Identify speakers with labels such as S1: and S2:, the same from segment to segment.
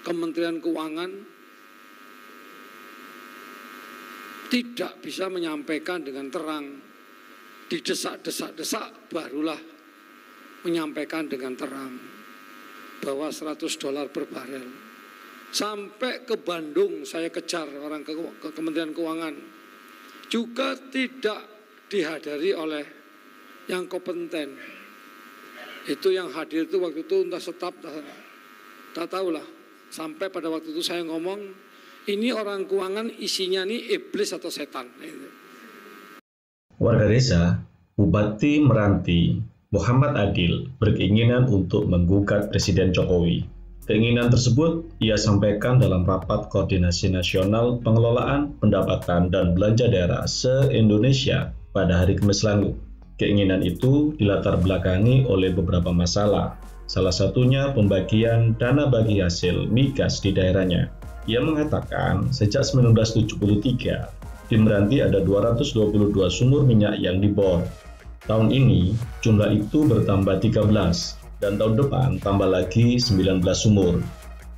S1: Kementerian Keuangan tidak bisa menyampaikan dengan terang, didesak-desak barulah menyampaikan dengan terang bahwa $100 per barel. Sampai ke Bandung saya kejar orang ke Kementerian Keuangan, juga tidak dihadiri oleh yang kompeten. Itu yang hadir itu waktu itu entah staf, tak tahulah. Sampai pada waktu itu saya ngomong, ini orang keuangan isinya nih iblis atau setan.
S2: Warga desa Bupati Meranti Muhammad Adil berkeinginan untuk menggugat Presiden Jokowi. Keinginan tersebut ia sampaikan dalam rapat koordinasi nasional pengelolaan pendapatan dan belanja daerah se-Indonesia pada hari Kamis lalu. Keinginan itu dilatar belakangi oleh beberapa masalah, salah satunya pembagian dana bagi hasil migas di daerahnya. Ia mengatakan sejak 1973 di Meranti ada 222 sumur minyak yang dibor. Tahun ini jumlah itu bertambah 13 dan tahun depan tambah lagi 19 sumur.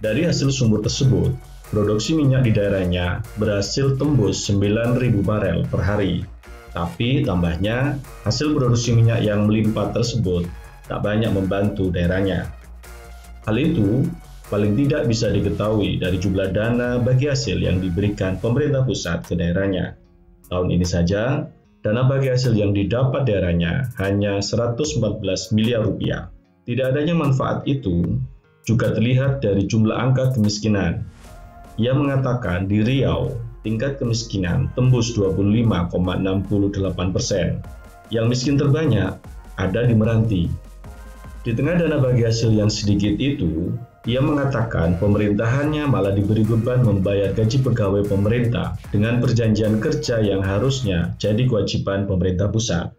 S2: Dari hasil sumur tersebut, produksi minyak di daerahnya berhasil tembus 9.000 barel per hari. Tapi tambahnya, hasil produksi minyak yang melimpah tersebut tak banyak membantu daerahnya. Hal itu paling tidak bisa diketahui dari jumlah dana bagi hasil yang diberikan pemerintah pusat ke daerahnya. Tahun ini saja, dana bagi hasil yang didapat daerahnya hanya 114 miliar rupiah. Tidak adanya manfaat itu juga terlihat dari jumlah angka kemiskinan. Ia mengatakan di Riau, tingkat kemiskinan tembus 25,68%. Yang miskin terbanyak ada di Meranti. Di tengah dana bagi hasil yang sedikit itu, ia mengatakan pemerintahannya malah diberi beban membayar gaji pegawai pemerintah dengan perjanjian kerja yang harusnya jadi kewajiban pemerintah pusat.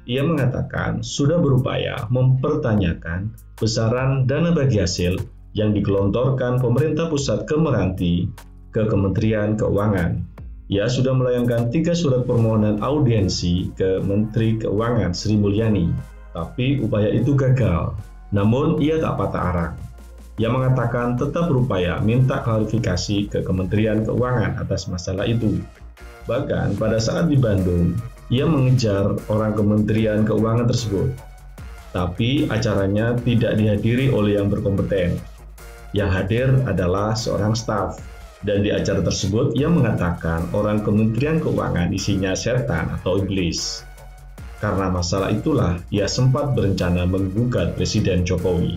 S2: Ia mengatakan sudah berupaya mempertanyakan besaran dana bagi hasil yang digelontorkan pemerintah pusat ke Meranti ke Kementerian Keuangan. Ia sudah melayangkan 3 surat permohonan audiensi ke Menteri Keuangan Sri Mulyani, tapi upaya itu gagal. Namun ia tak patah arang. Ia mengatakan tetap berupaya minta klarifikasi ke Kementerian Keuangan atas masalah itu. Bahkan pada saat di Bandung, ia mengejar orang Kementerian Keuangan tersebut. Tapi acaranya tidak dihadiri oleh yang berkompeten. Yang hadir adalah seorang staf. Dan di acara tersebut ia mengatakan orang Kementerian Keuangan isinya setan atau iblis. Karena masalah itulah ia sempat berencana menggugat Presiden Jokowi.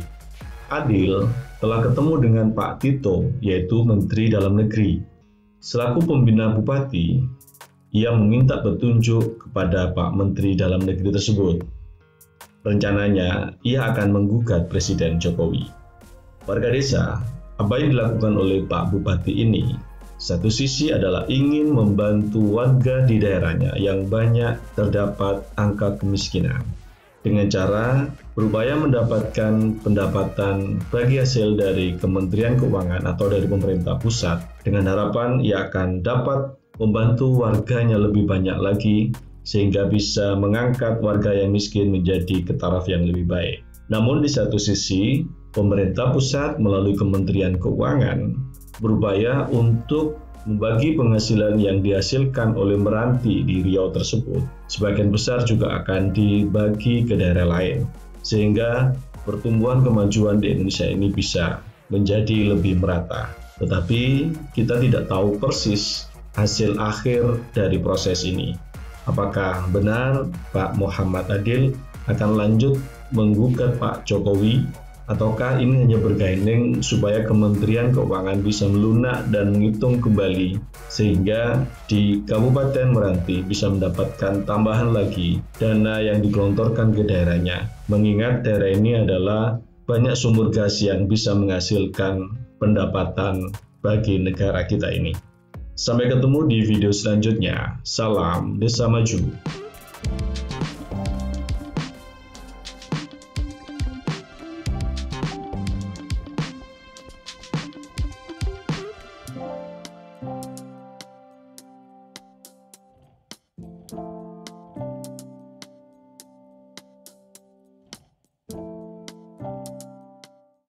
S2: Adil telah ketemu dengan Pak Tito, yaitu Menteri Dalam Negeri. Selaku pembina Bupati, ia meminta petunjuk kepada Pak Menteri Dalam Negeri tersebut. Rencananya, ia akan menggugat Presiden Jokowi. Warga desa, apa yang dilakukan oleh Pak Bupati ini, satu sisi adalah ingin membantu warga di daerahnya yang banyak terdapat angka kemiskinan, dengan cara berupaya mendapatkan pendapatan bagi hasil dari Kementerian Keuangan atau dari pemerintah pusat, dengan harapan ia akan dapat membantu warganya lebih banyak lagi sehingga bisa mengangkat warga yang miskin menjadi ke taraf yang lebih baik. Namun di satu sisi, pemerintah pusat melalui Kementerian Keuangan berupaya untuk membagi penghasilan yang dihasilkan oleh Meranti di Riau tersebut. Sebagian besar juga akan dibagi ke daerah lain, sehingga pertumbuhan kemajuan di Indonesia ini bisa menjadi lebih merata. Tetapi kita tidak tahu persis hasil akhir dari proses ini. Apakah benar Pak Muhammad Adil akan lanjut menggugat Pak Jokowi, ataukah ini hanya bergaining supaya Kementerian Keuangan bisa melunak dan menghitung kembali sehingga di Kabupaten Meranti bisa mendapatkan tambahan lagi dana yang digelontorkan ke daerahnya, mengingat daerah ini adalah banyak sumber gas yang bisa menghasilkan pendapatan bagi negara kita ini. Sampai ketemu di video selanjutnya. Salam Desa Maju.